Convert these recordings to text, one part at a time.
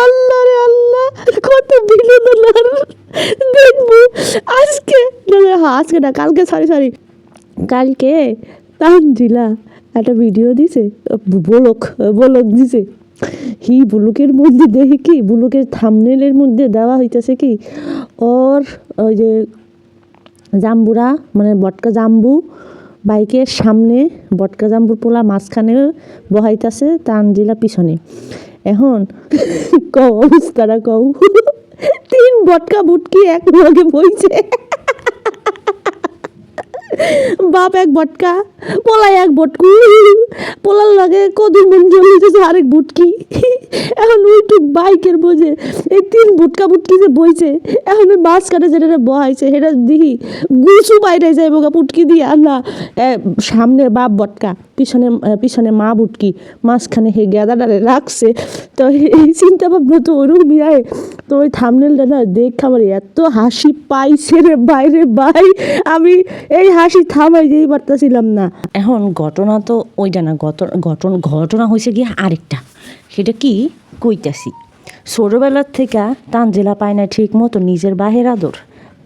আল্লাহ রে আল্লাহ, কত বিনোদন আর দেখবো আজকে। আজকে না, কালকে, সরি কালকে তানজিলা একটা ভিডিও দিছে, বলক দিছে। বুলুকের মধ্যে দেখি কি, বুলুকের থাম্বনেলের মধ্যে দেওয়া হইতেছে কি, ওর ওই যে জাম্বুরা মানে বটকা জাম্বু বাইকের সামনে, বটকা জাম্বুর পোলা মাঝখানে বহাইতেছে, তানজিলা পিছনে। এখন কও অবস্থাটা কও, 3 বটকা বুটকি এক লগে বইছে, বাপ এক বটকা, পোলা এক বটকু, পোলার লগে কদুর মন চলেছে আরেক বুটকি। এখন ওইটুক বাইকের বোঝে এই 3 বুটকি যে বইছে, এখন ওই মাঝখানে যেটা বহাইছে সেটা দেখি গুছু বাইরে যায় বোকা পুটকি দিয়ে। আর না, সামনে বাপ বটকা, পিছনে মা বুটকি, মাঝখানে হে গেদাটারে রাখছে। তো এই চিন্তা ভাবনা তো ওরকমই আয়। তো ওই থাম্বনেলটা না দেখ আমার এত হাসি পাইছে রে বাইরে ভাই, আমি এই হাসি থামাই যেই পারতেছিলাম না। এখন ঘটনা তো ওইটা না, ঘটনা হয়েছে গিয়ে আরেকটা। সেটা কি কইতাছি, ছোটোবেলার থেকে তানজিলা পায় না ঠিক মতো নিজের বাহের আদর,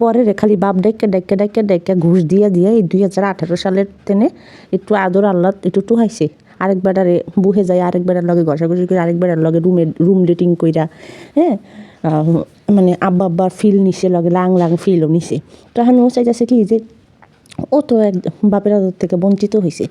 পরে রে খালি বাপ ডাইকা ঘুষ দিয়া এই 2018 সালের তেনে একটু আদর আল্লাহ একটু টুহাইছে। আরেক বেটারে বুহে যায়, আরেক বেটার লগে ঘষাঘষি করে, আরেক বেটার লগে রুম ডেটিং কইরা, হ্যাঁ, মানে আব্বার ফিল নিছে, লগে লাং ফিলও নিছে। তখন ও চাইতেছে কি যে ও তো এক বাপের আদর থেকে বঞ্চিত হয়েছে,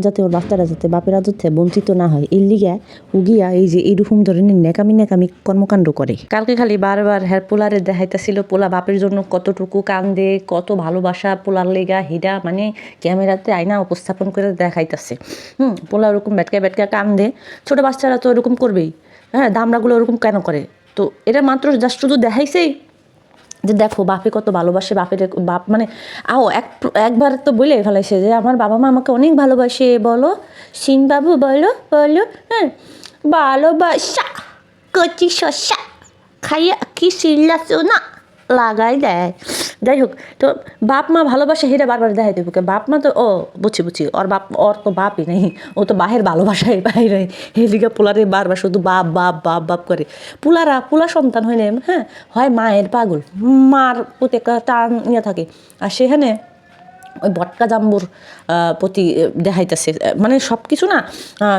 যাতে ওর বাচ্চারা যাতে বাপের আদর থেকে বঞ্চিত না হয়, এর লিগা উগিয়া এই যে এইরকম ধরনের নেকামি কর্মকাণ্ড করে। কালকে খালি বারবার পোলারে দেখাইতেছিল, পোলা বাপের জন্য কতটুকু কান্দে, কত ভালোবাসা পোলার লেগা, হিডা মানে ক্যামেরাতে আয়না উপস্থাপন করে দেখাইতেছে। পোলা ওরকম ব্যাটকা কান্দে, ছোটো বাচ্চারা তো ওরকম করবেই, হ্যাঁ, দামড়াগুলো ওরকম কেন করে? তো এটা মাত্র জাস্ট শুধু দেখাইছেই যে দেখো বাপে কত ভালোবাসে, বাপ মানে একবার তো বলে ফেলাইছে যে আমার বাবা মা আমাকে অনেক ভালোবাসে, বলো সিন বাবু, বলো, হ্যাঁ, ভালোবাসা কচি শসা খাইয়া কি শিল্লা সোনা লাগাই দেয়। যাই হোক, তো বাপ মা ভালোবাসে সেটা বারবার দেখাই দেবো। বাপ মা তো বুঝছি ওর তো বাপই নেই, ও তো বাহের ভালোবাসাই পাই নাই, হেলিকা পোলারে বারবার শুধু বাপ করে। পোলা সন্তান হয় না, হ্যাঁ, হয় মায়ের পাগল, মার প্রতি একটা টান ইয়ে থাকে, আর সেখানে ওই বটকা জাম্বুর প্রতি দেখাইতেছে, মানে সব কিছু না,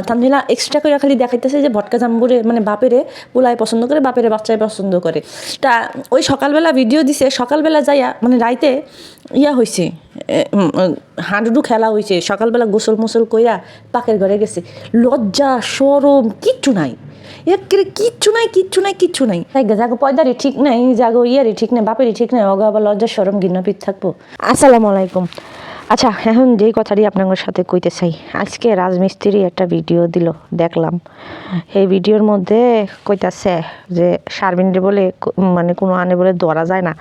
তানজিলা এক্সট্রা করে খালি দেখাইতেছে যে বটকা জাম্বুরে মানে বাপেরে পোলায় পছন্দ করে, বাপেরে বাচ্চায় পছন্দ করে। তা ওই সকালবেলা ভিডিও দিছে, সকালবেলা যাইয়া মানে রাইতে ইয়া হয়েছে, হাঁডুডু খেলা হয়েছে, সকালবেলা গোসল কইরা পাকের ঘরে গেছে, লজ্জা শরম কিচ্ছু নাই, একেবারে কিচ্ছু নাই। যাগো পয়দারি ঠিক নাই, যাগো ইয়ারি ঠিক নাই, বাপেরই ঠিক নাই, অগা আবার লজ্জা শরম ঘৃণাপিত থাকবো। আসসালামু আলাইকুম। আচ্ছা, এখন যেই কথাটি আপনাদের সাথে কইতে চাই, আজকে রাজমিস্ত্রি একটা ভিডিও দিল, দেখলাম। এই ভিডিওর মধ্যে কইতাছে যে শারমিনরে বলে মানে কোনো আনে বলে ধরা যায় না,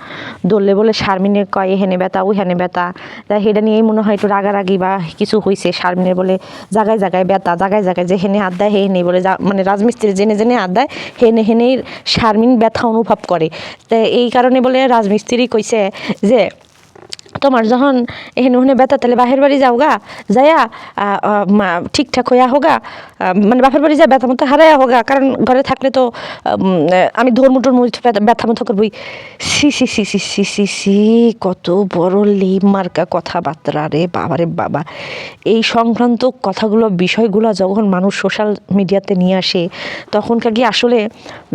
ধরলে বলে শারমিনে কয় হেনে ব্যথা ও হেনে ব্যথা, তাই সেটা নিয়েই মনে হয় একটু রাগারাগি বা কিছু হয়েছে। শারমিনের বলে জায়গায় ব্যথা, জায়গায় যে হেনে হাত দেয় হেনে বলে, মানে রাজমিস্ত্রি জেনে হাত দেয় হেনেই শারমিন ব্যথা অনুভব করে। তাই এই কারণে বলে রাজমিস্ত্রি কইছে যে তোমার যখন এখানে ওখানে ব্যথা, তাহলে বাপের বাড়ি যাও গা, যাইয়া ঠিকঠাক হইয়া হোগা, মানে বাপের বাড়ি যা ব্যথা মতো হারাইয়া হোগা, কারণ ঘরে থাকলে তো আমি ধর্মটর ব্যথা মতো করবই। সি কত বড় লেম মার্কা কথাবার্তা রে বাবা। এই সংক্রান্ত বিষয়গুলো যখন মানুষ সোশ্যাল মিডিয়াতে নিয়ে আসে, তখনকার গিয়ে আসলে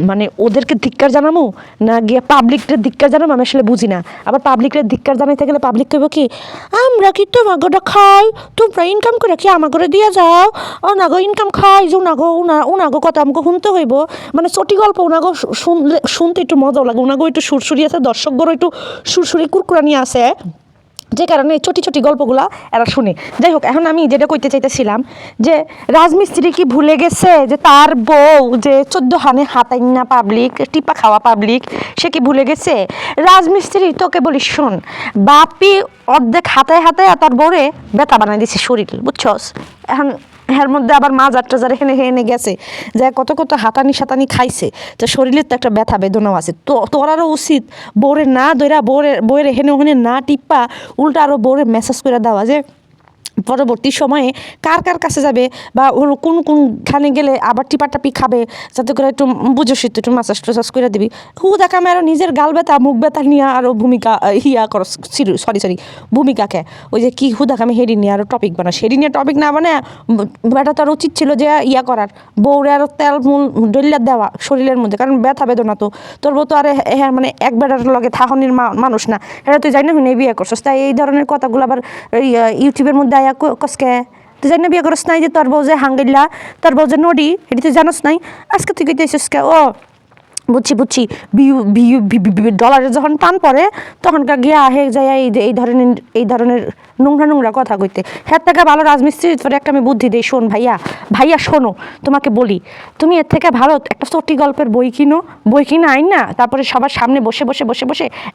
মানে ওদেরকে ধিক্কার জানামো না গিয়ে পাবলিকের ধিক্কার জানাবো, আমি আসলে বুঝি না। আবার পাবলিকের ধিক্কার জানাইতে গেলে পাবলিক কইব কি, আমরা কি তোমাগোটা খাই, তোমরা ইনকাম করে কি আমার করে দিয়ে যাও, ওনাগো ইনকাম খাই যে উনাগো কথা আমাকে শুনতে হইব। মানে চটি গল্প ওনাগো শুনতে একটু মজাও লাগে, ওনাগো একটু সুরসুরি আছে, দর্শকগরও একটু সুরসুরি কুরকুরানি আছে, যে কারণে ছোটি গল্পগুলা এরা শুনে। যাই হোক, এখন আমি যেটা কইতে চাইতেছিলাম যে রাজমিস্ত্রি কি ভুলে গেছে যে তার বউ যে 14 হানে হাতাই না পাবলিক, টিপা খাওয়া পাবলিক, সে কি ভুলে গেছে? রাজমিস্ত্রি তোকে বলি শোন, বাপি অর্ধেক হাতায় তার বউরে ব্যথা বানাই দিছে শরীর, বুঝছস? এখন এর মধ্যে আবার মা যাত্রা এখানে গেছে, যে কত হাতানি খাইছে, তো শরীরের তো একটা ব্যথা বেদনাও আছে। তো তোরারও উচিত বউরে না দইরা বউয়ের এখানে ওখানে না টিপ্পা, উল্টা আরও বউরে মেসেজ করে দেওয়া যে পরবর্তী সময়ে কার কার কাছে যাবে বা কোন কোনখানে গেলে আবার টিপাটাপি খাবে, যাতে করে একটু বুঝোস একটু মাসাজ টাসাজ করে দিবি। দেখা আমি আরও নিজের গাল ব্যথা মুখ ব্যথা নিয়ে আরও ভূমিকা কর সরি ভূমিকাকে ওই যে কি দেখা আমি হেডি নিয়ে আরও টপিক বানা, হেডি নিয়ে টপিক না বানায় বেটা তার উচিত ছিল যে করার বউরে আরও তেল মূল ডলিয়া দেওয়া শরীরের মধ্যে, কারণ ব্যথা বেদনা তো তোর বউ তো আরে হ্যাঁ মানে এক বেটার লগে থাহনির মানুষ না, এটা তুই জানি না হুনে বিয়ে করছিস। তাই এই ধরনের কথাগুলো আবার ইউটিউবের মধ্যে আয়া কসকে তুই জানি না বিয়ে করস নাই যে তোর বউ যে হাঙ্গিল্লা তোর বউ যে নডি এটি তুই জানোস নাই, আজকে তুই কইতেছিস কে ও বুঝছি ডলারের যখন টান পড়ে তখনকার গিয়ে আহে যায় এই ধরনের নোংরা কথা কইতে। হ্যাঁ থেকে ভালো রাজমিস্ত্রির পরে একটা আমি বুদ্ধি দিই, শোন ভাইয়া শোনো, তোমাকে বলি তুমি এর থেকে ভালো একটা চটি গল্পের বই কিনো আইন না, তারপরে সবার সামনে বসে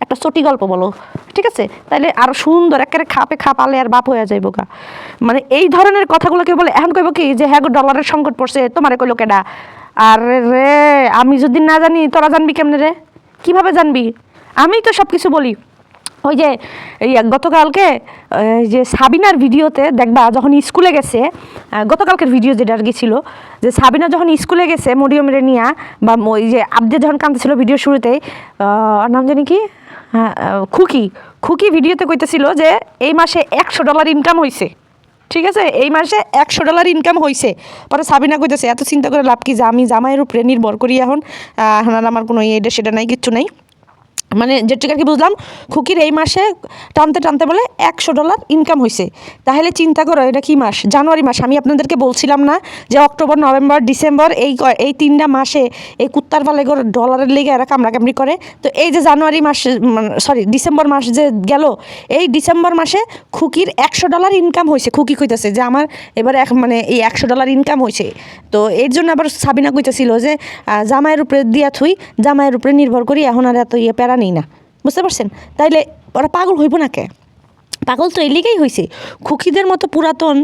একটা চটি গল্প বলো, ঠিক আছে? তাইলে আরো সুন্দর একেবারে খাপ আলে আর বাপ হয়ে যাইব গা। মানে এই ধরনের কথাগুলোকে বলে এখন কইব কি যে হ্যাঁ ডলারের সংকট পড়ছে তোমারে কইলো কেডা? আরে রে আমি যদি না জানি তোরা জানবি কেমনে রে? কিভাবে জানবি? আমি তো সব কিছু বলি। ওই যে গতকালকে যে সাবিনার ভিডিওতে দেখবা যখন স্কুলে গেছে, গতকালকের ভিডিও যেটা আর কি ছিল, যে সাবিনা যখন স্কুলে গেছে মরিয়মের নিয়া বা ওই যে আবদে যখন কাঁদতেছিল ভিডিও শুরুতেই, নাম জানি কি খুকি ভিডিওতে কইতেছিল যে এই মাসে $100 ইনকাম হয়েছে, ঠিক আছে? এই মাসে $100 ইনকাম হয়েছে। পরে সাবিনা কইতেছে এত চিন্তা করে লাভ কি, যে আমি জামাইয়ের উপরে নির্ভর করি এখন আমার কোনো এটা সেটা নাই, কিচ্ছু নাই। মানে যেটুকু আর কি বুঝলাম খুকির এই মাসে টানতে বলে $100 ইনকাম হয়েছে। তাহলে চিন্তা করো এটা কি মাস? জানুয়ারি মাস। আমি আপনাদেরকে বলছিলাম না যে অক্টোবর নভেম্বর ডিসেম্বর এই 3টা মাসে এই কুত্তার পালে করে ডলারের লেগে এরা কামড়াকামড়ি করে। তো এই যে জানুয়ারি মাস ডিসেম্বর মাস যে গেল, এই ডিসেম্বর মাসে খুকির $100 ইনকাম হয়েছে। খুকি কইতেছে যে আমার এবারে মানে এই $100 ইনকাম হয়েছে। তো এর জন্য আবার সাবিনা কইতেছিল যে জামাইয়ের উপরে দিয়া থুই, জামাইয়ের উপরে নির্ভর করি এখন আর এত প্যারা নেই না, বুঝতে পারছেন? তাইলে ওরা পাগল হইব না কে? পাগল তো এই লিগেই হয়েছে। খুকিদের মতো পুরাতন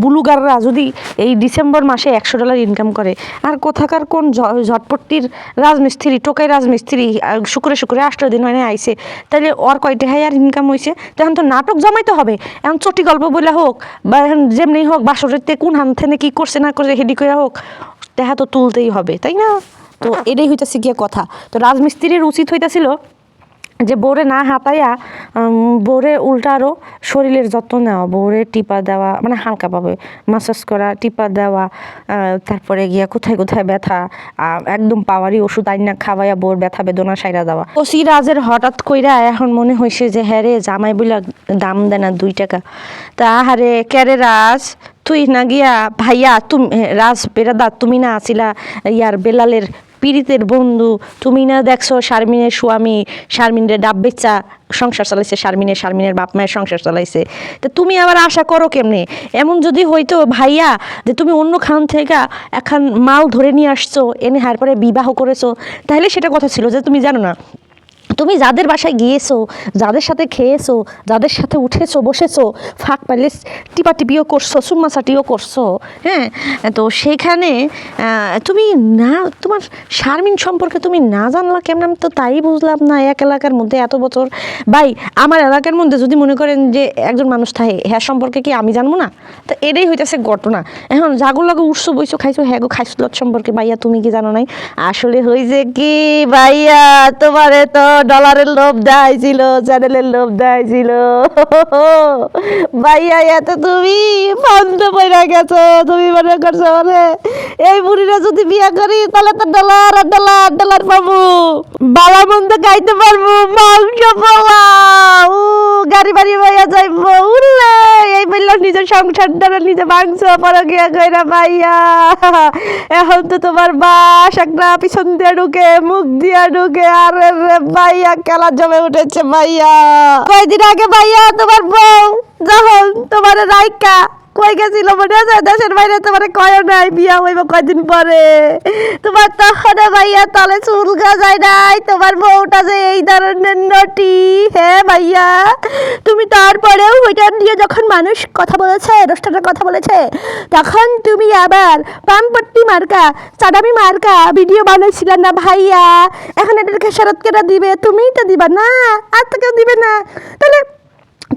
বুলুগাররা যদি এই ডিসেম্বর মাসে $100 ইনকাম করে, আর কোথাকার কোন ঝটপট্টির রাজমিস্ত্রি টোকাই রাজমিস্ত্রি শুক্রে 8 দিন হয় না আইসে, তাহলে ওর কয়টা আর ইনকাম হয়েছে? তখন তো নাটক জমাইতে হবে। এখন চটি গল্প বলে হোক বা এখন যেমনি হোক বাসরেতে কোন হান থেকে কী করছে না করছে হেডি করে হোক, দেখা তো তুলতেই হবে, তাই না? তো এটাই হইতেছে গিয়ে কথা। তো রাজমিস্ত্রির উচিত হইতেছিল যে বউরে না হাতাইয়া বউরে উল্টা আরও শরীরের যত্ন নেওয়া, বউরে টিপা দেওয়া, মানে হালকাভাবে মাসাজ করা, টিপা দেওয়া, তারপরে গিয়া কোথায় ব্যথা একদম পাওয়ারি ওষুধ আইনা খাওয়াইয়া বউর ব্যথা বেদনা সাইরা দেওয়া। তো সিরাজের হঠাৎ কইরা এখন মনে হয়েছে যে হ্যাঁ রে জামাই বইলা দাম দেয় না 2 টাকা। তা আহারে ক্যারে রাজ তুই না গিয়া ভাইয়া তুমি রাজ বেরাদা তুমি না আসিলা বেলালের পীড়িতের বন্ধু, তুমি না দেখছো শারমিনের স্বামী শারমিনের ডাব বেচা সংসার চালাইছে, শারমিনের বাপ মায়ের সংসার চালাইছে। তো তুমি আবার আশা করো কেমনে? এমন যদি হইতো ভাইয়া যে তুমি অন্য খান থেকে এখন মাল ধরে নিয়ে আসছো এনে হার পরে বিবাহ করেছো, তাহলে সেটা কথা ছিল যে তুমি জানো না তুমি যাদের বাসায় গিয়েছো, যাদের সাথে খেয়েছো, যাদের সাথে উঠেছো বসেছো, ফাঁক পাইলে টিপাটিপিও করছো, চুম্মাচাটিও করছো, হ্যাঁ, তো সেইখানে তুমি না তোমার শারমিন সম্পর্কে তুমি না জানলা কেমন? আমি তো তাই বুঝলাম না। এক এলাকার মধ্যে এত বছর, ভাই আমার এলাকার মধ্যে যদি মনে করেন যে একজন মানুষ থাকে হ্যাঁ সম্পর্কে কি আমি জানবো না? তো এটাই হইতেছে ঘটনা। এখন জাগুর লাগে উঠছো বইছো খাইছো, হ্যাঁ গো খাইছো সম্পর্কে ভাইয়া তুমি কি জানো নাই? আসলে হয়েছে কি ভাইয়া তোমারে তো ডলারের লোভ দেখাইছিল, চ্যানেলের লোভ দেখাইছিল ভাইয়া। এত তুমি বন্ধ পয়রা গেছো, তুমি মনে করছো মানে এই বুড়িরা যদি বিয়ে করি তাহলে তো ডলার পাবো, বালা মন্দ খাইতে পারবো, মাংস পাওয়া গাড়ি বাড়ি ভাইয়া যাইবো উড়লে এই বললাম নিজের সংসার দ্বারা নিজে মাংস পরে গিয়া কইরা ভাইয়া। এখন তো তোমার বাস একটা পিছন দিয়ে ঢুকে মুখ দিয়া ঢুকে, আরে রে ভাইয়া খেলা জমে উঠেছে ভাইয়া। কয়দিন আগে ভাইয়া তোমার বউ যখন তোমার রাইকা কই গেছিল মনে আছে? দেশের বাইরে তোমার কয় নাই, বিয়া হইব কয়দিন পরে। তোমার তখন ভাইয়া তালে চুল গাজায় নাই, তোমার বউটা যে এই ধরনের নটি। হ্যাঁ ভাইয়া তুমি তারপরেও ওইটা নিয়ে যখন মানুষ কথা বলেছে, রোস্টারের কথা বলেছে, তখন তুমি আবার পামপট্টি মার্কা চাদামি মার্কা ভিডিও বানাইছিলেন না ভাইয়া। এখন এটাকে খেসারত কেনা দিবে? তুমিই তো দিবা না, আর তো কেউ দিবে না। তাহলে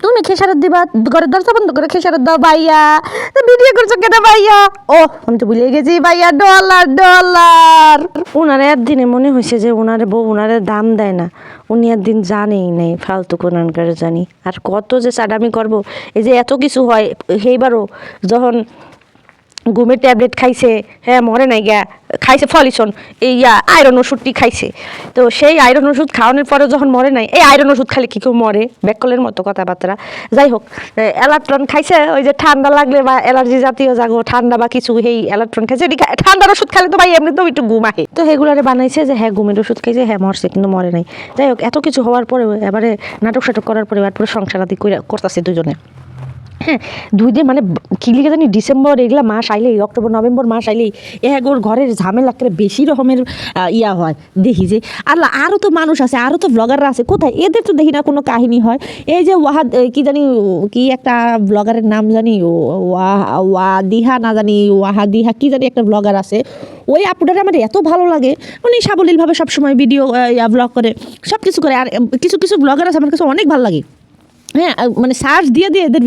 তুমি খেসারত দিবা, ঘরের দরজা বন্ধ করে খেসারত দাও ভাইয়া, তো ভিডিও করছো কেন ভাইয়া? ও আমি তো ভুলে গেছি ভাইয়া, ডলার ডলার। ওনার একদিনে মনে হয়েছে যে ওনার বউ ওনারে দাম দেয় না, উনি একদিন জানেই নেই ফালতু কোনানকার জানি। আর কত যে চাডামি করবো, এই যে এত কিছু হয় সেইবারও যখন ঘুমের ট্যাবলেট খাইছে, হ্যাঁ মরে নাই গা, খাইছে ফলিসন এই আয়রন ওষুধটি খাইছে, তো সেই আয়রন ওষুধ খাওয়ানোর পরে যখন মরে নাই, এই আয়রন ওষুধ খালি কি কেউ মরে? ব্যাককলের মতো কথাবার্তা। যাই হোক, অ্যালার্ট্রন খাইছে, ওই যে ঠান্ডা লাগলে বা অ্যালার্জি জাতীয় জাগো ঠান্ডা বা কিছু, সেই অ্যালার্ট্রন খাইছে, ঠান্ডার ওষুধ খাইলে তো ভাই এমনিতেও একটু ঘুম আহে, তো সেগুলারে বানাইছে যে হ্যাঁ ঘুমের ওষুধ খাইছে, হ্যাঁ মরছে কিন্তু মরে নাই। যাই হোক, এত কিছু হওয়ার পরেও এবারে নাটক সাটক করার পরে এবার পুরো সংসার আদি করতেছে দুজনে। হ্যাঁ, 2 দিন মানে কি লিখে জানি, ডিসেম্বর এগুলা মাস আইলেই, অক্টোবর নভেম্বর মাস আইলেই ওর ঘরের ঝামেলা করে বেশি রকমের ইয়া হয় দেখি যে। আল্লাহ, আরও তো মানুষ আছে, আরও তো ব্লগাররা আছে, কোথায় এদের তো দেখি না কোনো কাহিনী হয়। এই যে কি জানি, কি একটা ব্লগারের নাম জানি, ওয়াদিহা না জানি, ওয়াহাদিহা কি জানি একটা ব্লগার আছে, ওই আপুটার আমার এত ভালো লাগে, উনি সাবলীলভাবে সবসময় ভিডিও ব্লগ করে, সব কিছু করে। আর কিছু কিছু ব্লগার আছে আমার কাছে অনেক ভালো লাগে। হ্যাঁ, মানে সার্চ দিয়ে এদের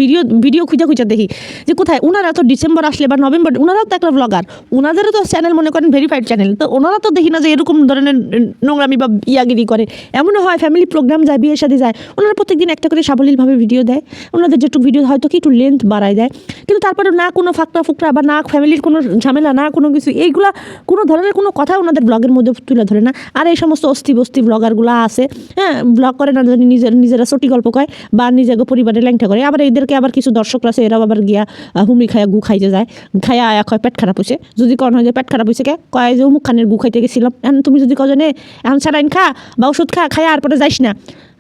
ভিডিও খুঁজে দেখি যে কোথায়। ওনারা তো ডিসেম্বর আসলে বা নভেম্বর, ওনারাও তো একটা ব্লগার, ওনাদেরও তো চ্যানেল মনে করেন ভেরিফাইড চ্যানেল, তো ওনারা তো দেখি না যে এরকম ধরনের নোংরামি বা ইয়াগিরি করে। এমনও হয় ফ্যামিলি প্রোগ্রাম যায়, বিয়ের সাথে যায়, ওনারা প্রত্যেকদিন একটা করে সাবলীলভাবে ভিডিও দেয়, ওনাদের যেটুকু ভিডিও হয়তো কি একটু লেন্থ বাড়ায় দেয়, কিন্তু তারপরে না কোনো ফাঁকরা ফুকরা বা না ফ্যামিলির কোনো ঝামেলা, না কোনো কিছু, এইগুলা কোনো ধরনের কোনো কথা ওনাদের ব্লগের মধ্যে তুলে ধরে না। আর এই সমস্ত অস্থি বস্তি ব্লগারগুলো আছে, হ্যাঁ ব্লগ করে না জানি নিজেরা চটি গল্প কয় বা নিজেকে পরিবারে ল্যাংটা করে। আবার এদেরকে আবার কিছু দর্শকরা আছে, এরাও আবার গিয়া হুমি খায়া গু খাইতে যায়, খায়া আয়া কয় পেট খারাপ হয়েছে। যদি কন হয় যে পেট খারাপ হয়েছে, কয় যে মুখ খানের গু খাইতে গেছিলাম, এখন তুমি যদি কজনে এখন স্যালাইন খা বা ওষুধ খায়া আর পরে যাইস না,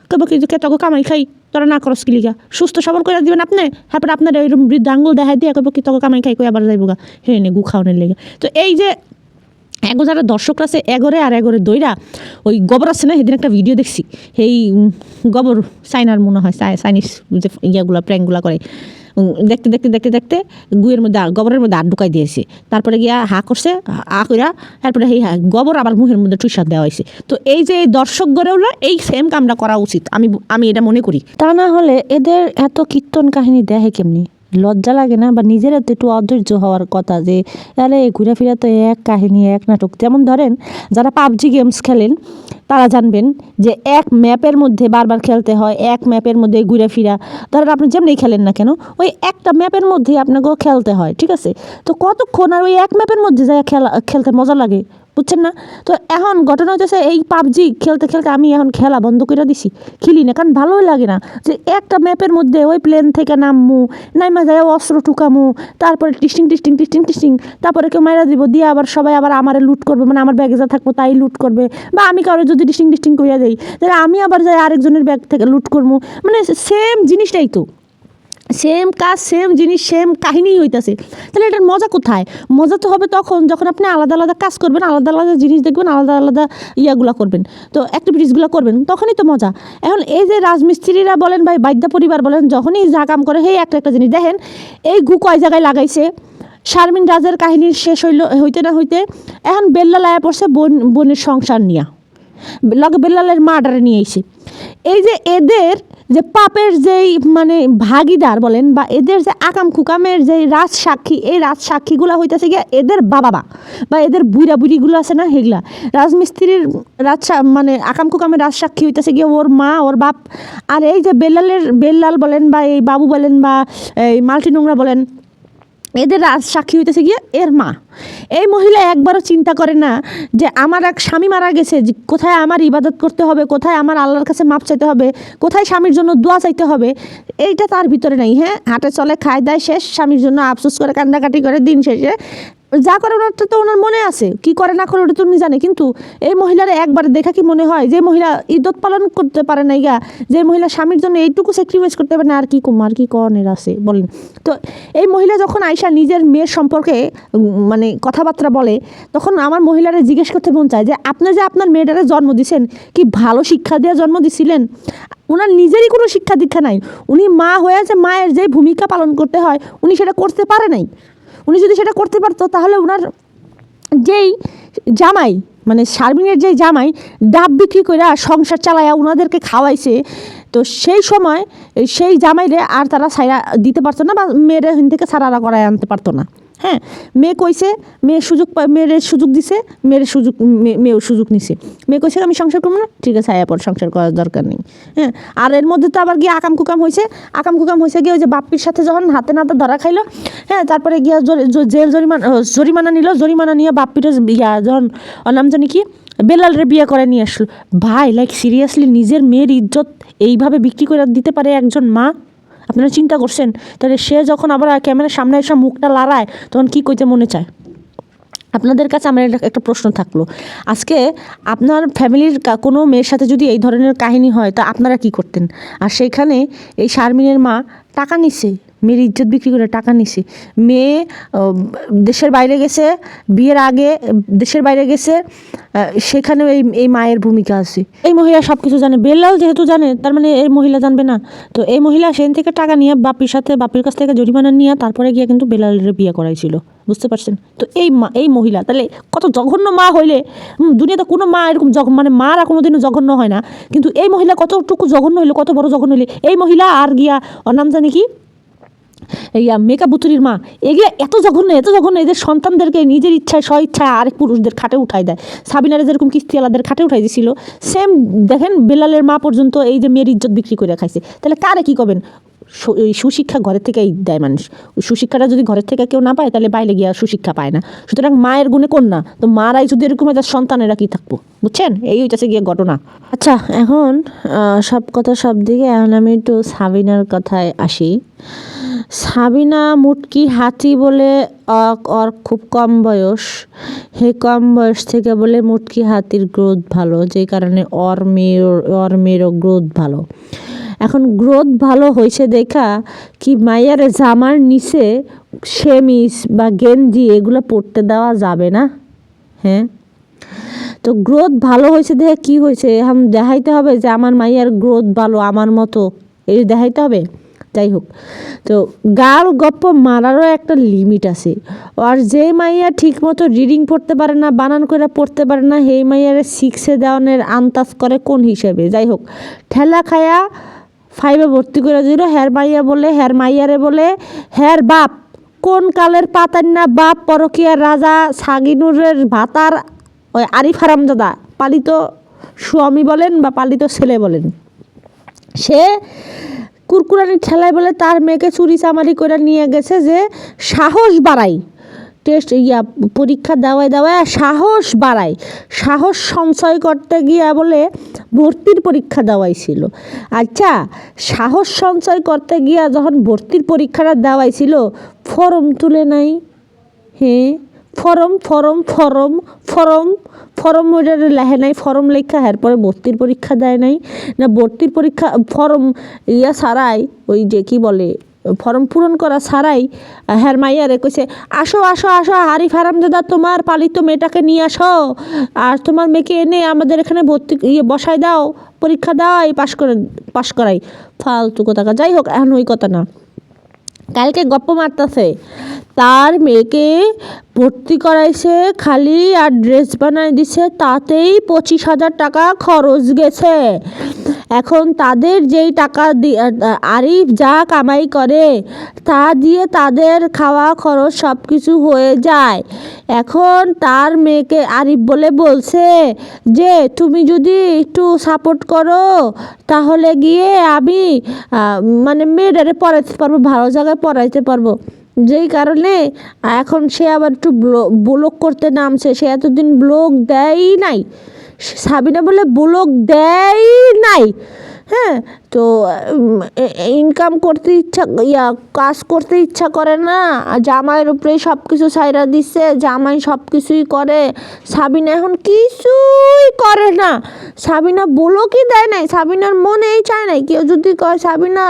কেবো কি তোকে কামাই খাই, তোরা না করস কি লিগা, সুস্থ সবল করে দিবেন আপনি, তারপরে আপনার ওইরকম বৃদ্ধ আঙ্গুল দেখাই দিয়ে কেবো কি তোকে কামাই খাই কই আবার যাইব গা হে নে গু খাওয়ানোর লেগে। তো এই যে যারা দর্শকরা আছে এগরে দইরা ওই গোবর আছে না, সেদিন একটা ভিডিও দেখছি, এই গোবর চাইনার মনে হয় চাইনিজ যে ইয়াগুলা প্র্যাঙ্কগুলা করে, দেখতে গুয়ের মধ্যে গোবরের মধ্যে ঢুকাই দিয়েছে, তারপরে গিয়া করছে কইরা, তারপরে এই গোবর আবার মুখের মধ্যে টুইসার দেওয়া হয়েছে। তো এই যে দর্শক গড়েওরা এই সেম কামটা করা উচিত, আমি এটা মনে করি। তা না হলে এদের এত কীর্তন কাহিনী দেখে কেমনি, লজ্জা লাগে না? বা নিজের তো একটু অধৈর্য হওয়ার কথা যে তাহলে ঘুরেফিরা তো এক কাহিনী এক নাটক। যেমন ধরেন যারা পাবজি গেমস খেলেন তারা জানবেন যে এক ম্যাপের মধ্যে বারবার খেলতে হয়, এক ম্যাপের মধ্যে ঘুরেফিরা, ধরেন আপনি যেমনি খেলেন না কেন ওই একটা ম্যাপের মধ্যেই আপনাকেও খেলতে হয়, ঠিক আছে? তো কতক্ষণ আর ওই এক ম্যাপের মধ্যে যায় খেলতে মজা লাগে, বুঝছেন না? তো এখন ঘটনা হচ্ছে এই পাবজি খেলতে আমি এখন খেলা বন্ধ করে দিছি, খেলি না, কারণ ভালোই লাগে না যে একটা ম্যাপের মধ্যে ওই প্লেন থেকে নাইমা যায় অস্ত্র টুকামু, তারপরে টিস্টিং, তারপরে কেউ মাইরা দিব, দিয়ে আবার সবাই আবার আমারে লুট করবে, মানে আমার ব্যাগে যা থাকবো তাই লুট করবে, বা আমি কারো যদি টিস্টিং করিয়া দেই তাহলে আমি আবার যাই আরেকজনের ব্যাগ থেকে লুট করবো, মানে সেম জিনিসটাই তো, সেম কাজ সেম জিনিস সেম কাহিনী হইতেছে। তাহলে এটার মজা কোথায়? মজা তো হবে তখন যখন আপনি আলাদা আলাদা কাজ করবেন, আলাদা আলাদা জিনিস দেখবেন, আলাদা আলাদা ইয়াগুলা করবেন, তো অ্যাক্টিভিটিসগুলো করবেন, তখনই তো মজা। এখন এই যে রাজমিস্ত্রিরা বলেন বা বাদ্যা পরিবার বলেন, যখনই যা কাম করে সেই একটা জিনিস দেখেন, এই গু কয় জায়গায় লাগাইছে, শারমিন রাজের কাহিনীর শেষ হইতে না হইতে এখন বেল্লা লায়া পড়ছে বোনের সংসার নিয়া, লগে বেল্লালের মার্ডারে নিয়ে এসে। এই যে এদের যে পাপের যেই মানে ভাগিদার বলেন বা এদের যে আকাম খুকামের যে রাজসাক্ষী, এই রাজসাক্ষীগুলো হইতেছে গিয়া এদের বাবা বা এদের বুড়িগুলো আছে না, সেগুলা রাজমিস্ত্রির মানে আকাম খুকামের রাজসাক্ষী হইতেছে গিয়ে ওর মা ওর বাপ। আর এই যে বেল্লাল বলেন বা এই বাবু বলেন বা এই মাল্টি নোংরা বলেন, এদের সাক্ষী হইতেছে গিয়ে এর মা। এই মহিলা একবারও চিন্তা করে না যে আমার এক স্বামী মারা গেছে, কোথায় আমার ইবাদত করতে হবে, কোথায় আমার আল্লাহর কাছে মাপ চাইতে হবে, কোথায় স্বামীর জন্য দোয়া চাইতে হবে, এইটা তার ভিতরে নাই। হ্যাঁ, হাঁটে চলে খায় দায় শেষ, স্বামীর জন্য আফসোস করে কান্দাকাটি করে, দিন শেষে যা করে ওনারটা তো ওনার মনে আছে, কি করে না করে ওটা তো উনি জানে। কিন্তু এই মহিলারা একবার দেখা কি মনে হয়, যে মহিলা ইদ্যত পালন করতে পারে না, যে মহিলা স্বামীর জন্য এইটুকু স্যাক্রিফাইস করতে পারে না, আর কি কুমার কি কনের আছে বলেন। তো এই মহিলা যখন আয়সা নিজের মেয়ের সম্পর্কে মানে কথাবার্তা বলে, তখন আমার মহিলারা জিজ্ঞেস করতে মন চায় যে আপনি যে আপনার মেয়েটারে জন্ম দিয়েছেন, কি ভালো শিক্ষা দিয়ে জন্ম দিছিলেন? ওনার নিজেরই কোনো শিক্ষা দীক্ষা নাই, উনি মা হয়েছে, মায়ের যে ভূমিকা পালন করতে হয় উনি সেটা করতে পারে নাই। উনি যদি সেটা করতে পারতো তাহলে ওনার যেই জামাই মানে শারমিনের যেই জামাই ডাব বিক্রি করে সংসার চালায়া ওনাদেরকে খাওয়াইছে, তো সেই সময় সেই জামাইরে আর তারা ছাইরা দিতে পারতো না, বা মেয়ের হিন থেকে ছাড়ারা করায় আনতে পারতো না। হ্যাঁ, মেয়ে কইছে, মেয়ের সুযোগ দিছে, মেয়েও সুযোগ নিছে। মেয়ে কইছে আমি সংসার করবো না, ঠিক আছে আয়া পর সংসার করার দরকার নেই। হ্যাঁ, আর এর মধ্যে তো আবার গিয়ে আকাম কুকাম হয়েছে গিয়ে ওই যে বাপ্পির সাথে যখন হাতে নাতে ধরা খাইলো, হ্যাঁ, তারপরে গিয়া জেল জরিমানা নিল, জরিমানা নিয়ে বাপ্পিটা যখন ওর নাম জানি কি বেলালরে বিয়ে করে নিয়ে আসলো। ভাই লাইক সিরিয়াসলি নিজের মেয়ের ইজ্জত এইভাবে বিক্রি করে দিতে পারে একজন মা? আপনারা চিন্তা করছেন? তাহলে সে যখন আবার ক্যামেরার সামনে এসে মুখটা লড়ায় তখন কী কইতে মনে চায়? আপনাদের কাছে আমার একটা প্রশ্ন থাকলো, আজকে আপনার ফ্যামিলির কোনো মেয়ের সাথে যদি এই ধরনের কাহিনী হয় তা আপনারা কি করতেন? আর সেইখানে এই শারমিনের মা টাকা নিছে, মেয়ের ইজ্জত বিক্রি করে টাকা নিছে। মেয়ে দেশের বাইরে গেছে, বিয়ের আগে দেশের বাইরে গেছে, সেখানেও এই মায়ের ভূমিকা আছে। এই মহিলা সব কিছু জানে, বেলাল যেহেতু জানে তার মানে এই মহিলা জানবে না? তো এই মহিলা সেখান থেকে টাকা নিয়ে বাপির কাছ থেকে জরিমানা নিয়ে তারপরে গিয়ে কিন্তু বেলালের বিয়ে করাইছিল, বুঝতে পারছেন? তো এই মহিলা তাহলে কত জঘন্য মা হইলে, দুনিয়াতে কোনো মা এরকম মানে মারা কোনোদিনও জঘন্য হয় না, কিন্তু এই মহিলা কতটুকু জঘন্য হইলে, কত বড় জঘন্য হইলে এই মহিলা আর গিয়া ওর নাম জানি কি মেকআপ বুতুরির মা, এগুলো এত জঘন্য এদের সন্তানদেরকে নিজের ইচ্ছায় ইচ্ছায় আরেক পুরুষদের খাটে উঠায় দেয়। সাবিনারে যেরকম কিস্তিওয়ালাদের খাটে উঠাই দিয়েছিল, সেম দেখেন বেলালের মা পর্যন্ত এই যে মেয়ের ইজ্জত বিক্রি করে খাইছে। তাহলে কারে কি করবেন? সুশিক্ষা ঘরের থেকেই দেয় মানুষ। সুশিক্ষাটা যদি ঘরের থেকে কেউ না পায় তাহলে বাইরে গিয়ে সুশিক্ষা পায় না। সুতরাং মায়ের গুণে কন্যা, তো মারাই যদি এরকম তার সন্তানেরা কি থাকবো, বুঝছেন? এই হইতেছে গিয়ে ঘটনা। আচ্ছা, এখন সব কথা সব দিকে, এখন আমি একটু সাবিনার কথায় আসি। সাবিনা মুটকি হাতি বলে ওর খুব কম বয়স, কম বয়স থেকে বলে মুটকি হাতির গ্রোথ ভালো, যেই কারণে ওর মেয়েরও গ্রোথ ভালো। এখন গ্রোথ ভালো হয়েছে দেখা কি মাইয়ার জামার নিচে সেমিস বা গেঞ্জি এগুলো পরতে দেওয়া যাবে না? হ্যাঁ, তো গ্রোথ ভালো হয়েছে দেখে কি হয়েছে, এখন দেখাইতে হবে যে আমার মাইয়ার গ্রোথ ভালো আমার মতো, এই দেখাইতে হবে। যাই হোক, তো গাল গপ্প মারারও একটা লিমিট আছে। আর যে মাইয়া ঠিক মতো রিডিং পড়তে পারে না, বানান করে পড়তে পারে না, সেই মাইয়ারে 6 দেওয়ানের আন্দাজ করে কোন হিসেবে? যাই হোক, ঠেলা খায়া 5 ভর্তি করে দিল। হ্যার মাইয়ারে বলে হ্যার বাপ কোন কালের পাতার না বাপ, পরকিয়ার রাজা সাগিনুরের ভাতার ওই আরিফ হারামজাদা, পালিত স্বামী বলেন বা পালিত ছেলে বলেন, সে কুরকুরানি ঠেলায় বলে তার মেয়েকে চুরি চামারি করে নিয়ে গেছে যে সাহস বাড়াই, টেস্ট পরীক্ষা দেওয়ায় সাহস বাড়ায়, সাহস সঞ্চয় করতে গিয়া বলে ভর্তির পরীক্ষা দেওয়াইছিল। আচ্ছা, সাহস সঞ্চয় করতে গিয়া যখন ভর্তির পরীক্ষাটা দেওয়াইছিল, ফর্ম তুলে নাই? হ্যাঁ, ফর্ম ওইটা লেখে নাই, ফর্ম লেখা এরপরে ভর্তির পরীক্ষা দেয় নাই না? ভর্তির পরীক্ষা ফর্ম ছাড়াই, ওই যে কি বলে ফর্ম পূরণ করা ছাড়াই হ্যার মাইয়ারে কইছে আসো আরিফ হারামজাদা তোমার পালিত মেয়েটাকে নিয়ে আসো, আর তোমার মেয়েকে এনে আমাদের এখানে ভর্তি বসাই দাও, পরীক্ষা দাও, পাশ করাই। ফালতু কথা। যাই হোক, এখন ওই কথা না, কালকে গপ্প মারতেছে তার মেয়েকে ভর্তি করাইছে খালি, আর ড্রেস বানাই দিছে, তাতেই 25,000 টাকা খরচ গেছে। এখন তাদের যেই টাকা আরিফ যা কামাই করে তা দিয়ে তাদের খাওয়া খরচ সব কিছু হয়ে যায়। এখন তার মেয়েকে আরিফ বলছে যে তুমি যদি একটু সাপোর্ট করো তাহলে গিয়ে আমি মানে মেয়েটারে পড়াইতে পারবো, ভালো জায়গায় পড়াইতে পারবো। যেই কারণে এখন সে আবার একটু ব্লগ করতে নামছে। সে এতদিন ব্লগ দেয়ই নাই, সাবিনা বলে ব্লগ দেয় নাই। হ্যাঁ, তো ইনকাম করতে কাজ করতে ইচ্ছা করে না, জামাইয়ের উপরেই সব কিছু ছাইরা দিচ্ছে, জামাই সব কিছুই করে, সাবিনা এখন কিছুই করে না। সাবিনা ব্লগই দেয় নাই, সাবিনার মনেই চায় নাই। কেউ যদি কয় সাবিনা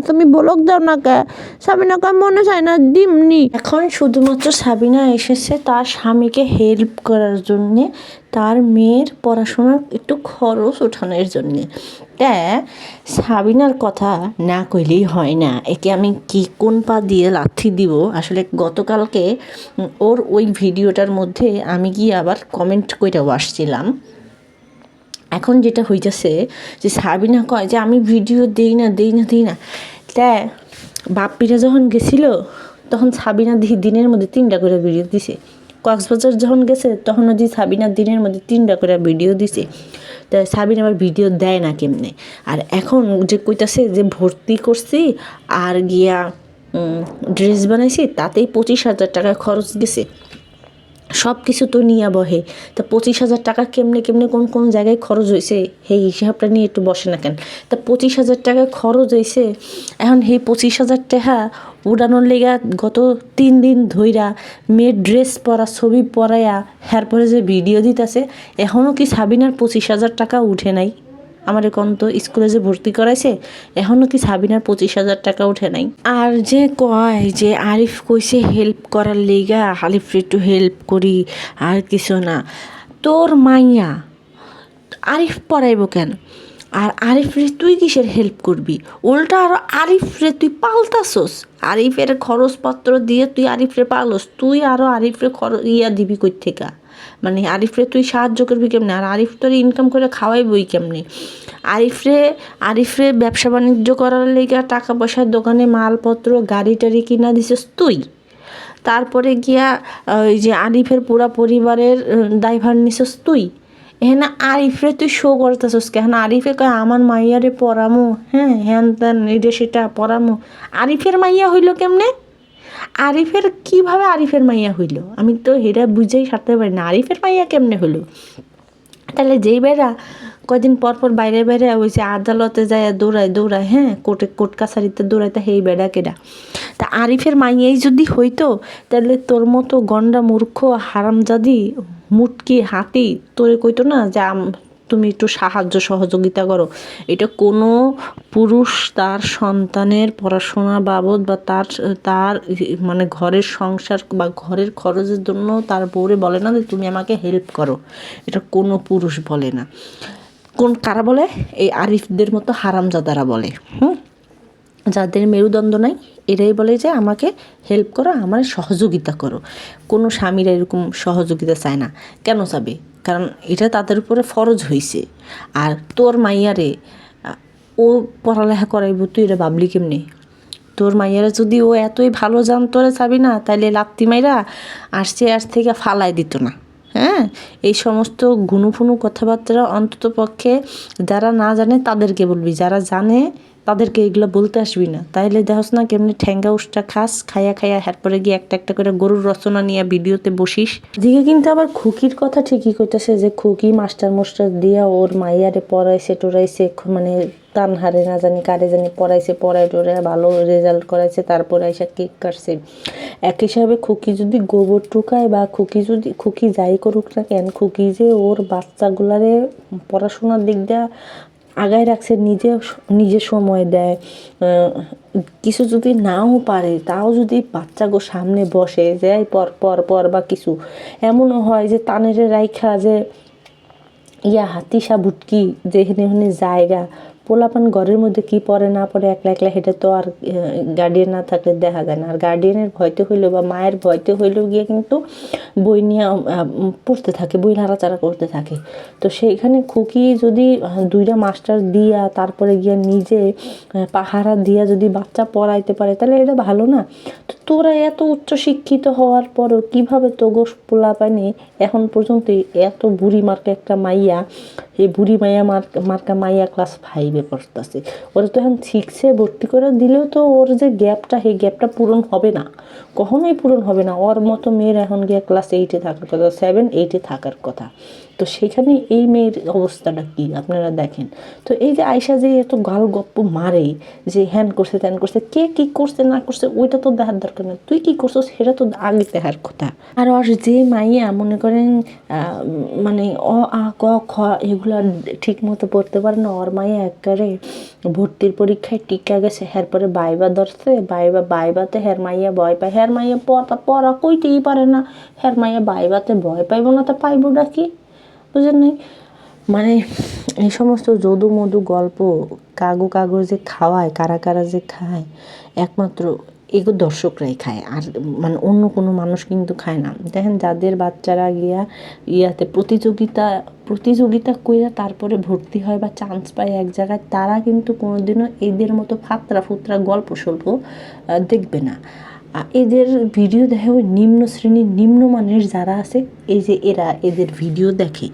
তুমি ব্লগ দাও না কে, সাবিনা কয় মনে চায় না, দিমনি। এখন শুধুমাত্র সাবিনা এসেছে তার স্বামীকে হেল্প করার জন্যে, তার মেয়ের পড়াশোনার একটু খরচ ওঠানোর জন্যে। তা সাবিনার কথা না কইলেই হয় না, একে আমি কোন পা দিয়ে লাথি দিব। আসলে গতকালকে ওর ওই ভিডিওটার মধ্যে আমি গিয়ে আবার কমেন্ট কইরাও আসছিলাম এখন যেটা হইতেছে যে সাবিনা কয় যে আমি ভিডিও দিই না তা বাপ্পিরা যখন গেছিল তখন সাবিনা দিনের মধ্যে 3টা করে ভিডিও দিছে। কক্সবাজার যখন গেছে তখনও সাবিনা দিনের মধ্যে 3টা করে ভিডিও দিছে। তা সাবিনা আবার ভিডিও দেয় না কেমনে। আর এখন যে কইতাছে যে ভর্তি করছি আর গিয়া ড্রেস বানাইছি তাতেই 25,000 টাকা খরচ গেছে। সব কিছু তো নিয়ে বহে, তা 25,000 টাকা কেমনে কোন জায়গায় খরচ হয়েছে সেই হিসাবটা নিয়ে একটু বসে না কেন? তা 25,000 টাকা খরচ হয়েছে, এখন সেই 25,000 টাকা উড়ানোর লেগা গত 3 দিন ধইরা মেয়ের ড্রেস পরা ছবি পরাইয়া এরপরে যে ভিডিও দিতেছে, এখনও কি সাবিনার 25,000 টাকা উঠে নাই? আমার এখন তো স্কুলে যে ভর্তি করাইছে এখনও কি সাবিনার 25,000 টাকা উঠে নাই? আর যে কয় যে আরিফ কইছে হেল্প করার লেগা, আরিফরে একটু হেল্প করি আর কিছু না। তোর মাইয়া আরিফ পড়াইব কেন? আর আরিফরে তুই কিসের হেল্প করবি? উল্টা আরো আরিফরে তুই পাল্টাছস, আরিফের খরচপত্র দিয়ে তুই আরিফরে পালস, তুই আরো আরিফরে দিবি কই থেকে? মানে আরিফরে তুই সাহায্য করবি কেমনে? আর আরিফ তোর ইনকাম করে খাওয়াইবই কেমনে? আরিফরে ব্যবসা বাণিজ্য করার লেগে টাকা পয়সার দোকানে মালপত্র গাড়ি টাড়ি কিনা দিছিস তুই। তারপরে গিয়া ওই যে আরিফের পুরা পরিবারের দায়ভার নিছিস তুই। এখানে আরিফরে তুই শো করতেছিস কেন? আরিফে কয় আমার মাইয়ারে পড়ামো, হ্যান ত্যান এটা সেটা পড়ামো। আরিফের মাইয়া হইল কেমনে? কিভাবে আরিফের মাইয়া হইল? আমি তো হেরা বুঝেই সারতে পারি না, আরিফের মাইয়া কেমনে হইল? তাহলে যেই বেড়া কয়দিন পর বাইরে ওই যে আদালতে যায় দৌড়ায় কোর্ট কাছারিতে দৌড়াইতে সেই বেড়া কেডা? তা আরিফের মাইয়াই যদি হইতো তাহলে তোর মতো গন্ডা মূর্খ হারামজাদি মুটকি হাতি তোরে কইতো না যে তুমি একটু সাহায্য সহযোগিতা করো। এটা কোনো পুরুষ তার সন্তানের পড়াশোনা বাবদ বা তার মানে ঘরের সংসার বা ঘরের খরচের জন্য তার বউরে বলে না যে তুমি আমাকে হেল্প করো। এটা কোনো পুরুষ বলে না। কারা বলে? এই আরিফদের মতো হারামজাদারা বলে। যাদের মেরুদণ্ড নাই এরাই বলে যে আমাকে হেল্প করো, আমার সহযোগিতা করো। কোনো স্বামীরা এরকম সহযোগিতা চায় না। কেন চাবে? কারণ এটা তাদের উপরে ফরজ হয়েছে। আর তোর মাইয়ারে ও পড়ালেখা করাইব, তুই এটা ভাবলি কেমনে? তোর মাইয়ারা যদি ও এতই ভালো জানতো রে চাবি না, তাইলে লাত্তি মাইরা আসছে থেকে ফালাই দিত না। এই সমস্ত গুনুফুনু কথাবার্তা অন্তত পক্ষে যারা না জানে তাদেরকে বলবি, যারা জানে তাদেরকে এগুলো বলতে আসবি না। তাইলে দেখস না কেমনি ঠ্যাঙ্গা উষ্টা খাস, খাইয়া এরপরে গিয়ে একটা করে গরুর রচনা নিয়ে ভিডিওতে বসিস। এদিকে কিন্তু আবার খুকির কথা ঠিকই কইতেছে যে খুকি মাস্টার দিয়া ওর মাইয়ারে পড়াইছে টোরাইছে, মানে তানহারে না জানি কারে জানি পড়াই টোরে ভালো রেজাল্ট করাইছে, তারপরে এসে কেক কাটছে। এক হিসাবে খুকি যদি গোবর টুকায় বা খুকি যাই করুক না কেন, খুকি যে ওর বাচ্চাগুলারে পড়াশোনার দিক দিয়ে আগায় রাখছে, নিজে সময় দেয়। কিছু যদি নাও পারে তাও যদি বাচ্চাগো সামনে বসে যে পর বা কিছু এমনও হয় যে তানেরে রাইখা যে হাতিসা বুটকি যেখানে জায়গা পোলাপান ঘরের মধ্যে কি পড়ে না পড়ে একলা হেঁটে তো আর গার্ডিয়ান না থাকলে দেখা যায় না। আর গার্ডিয়ানের ভয়তে হইলেও বা মায়ের ভয়তে হইলেও গিয়ে কিন্তু বই নিয়ে পড়তে থাকে, বই নাড়াচাড়া করতে থাকে। তো সেইখানে খুকি যদি 2টা মাস্টার দিয়া তারপরে গিয়ে নিজে পাহারা দিয়া যদি বাচ্চা পড়াইতে পারে তাহলে এটা ভালো না? তো তোরা এত উচ্চশিক্ষিত হওয়ার পরও কীভাবে তোগো পোলাপানে এখন পর্যন্ত এত বুড়ি মার্কা একটা মাইয়া, এই বুড়ি মার্কা মাইয়া ক্লাস 5-এ পড়তেছে। ওরা তো এখন 6-এ ভর্তি করে দিলেও তো ওর যে গ্যাপটা, সেই গ্যাপটা পূরণ হবে না, কখনোই পূরণ হবে না। ওর মতো মেয়ের এখন গিয়ে ক্লাস 8-এ থাকার কথা, 7-8-এ থাকার কথা। তো সেখানে এই মেয়ের অবস্থাটা কি আপনারা দেখেন। তো এই যে আয়শা যে এত গাল গপ্প মারে যে হ্যান করছে ত্যান করছে, কে কি করছে না করছে ওইটা তো দেখার দরকার না, তুই কি করছো সেটা তো আগে দেখার কথা। আর ওর যে মাইয়া মনে করেন মানে অ আ ক খ এগুলো ঠিক মতো পড়তে পারে না, ওর মাইয়া একবারে ভর্তির পরীক্ষায় টিকা গেছে, এরপরে বাইবা ধরছে, বাইবাতে হের মাইয়া ভয় পায়, হের মাইয়া পড়া কইতেই পারে না, হের মাইয়া বাইবাতে ভয় পাইব না, তা পাইব ডাকি? বুঝেন নাই? মানে এই সমস্ত যদু মধু গল্প কাগজ যে খাওয়ায়, কারা যে খায়, একমাত্র এগুলো দর্শকরাই খায়, আর মানে অন্য কোনো মানুষ কিন্তু খায় না। দেখেন যাদের বাচ্চারা গিয়া ইয়াতে প্রতিযোগিতা কইরা তারপরে ভর্তি হয় বা চান্স পায় এক জায়গায়, তারা কিন্তু কোনোদিনও এদের মতো ফাতরা ফুতরা গল্প স্বল্প দেখবে না। এদের ভিডিও দেখে ওই নিম্ন শ্রেণীর নিম্নমানের যারা আছে, এই যে এরা এদের ভিডিও দেখে,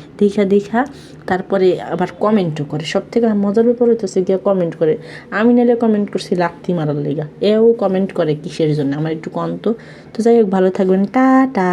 দেখা তারপরে আবার কমেন্টও করে। সব থেকে মজার ব্যাপার হইতেছে গিয়া কমেন্ট করে। আমি নাহলে কমেন্ট করছি লাত্তি মারার লেগা, এও কমেন্ট করে কিসের জন্য আমার একটু কন্ত। তো যাই হোক, ভালো থাকবেন, টাটা।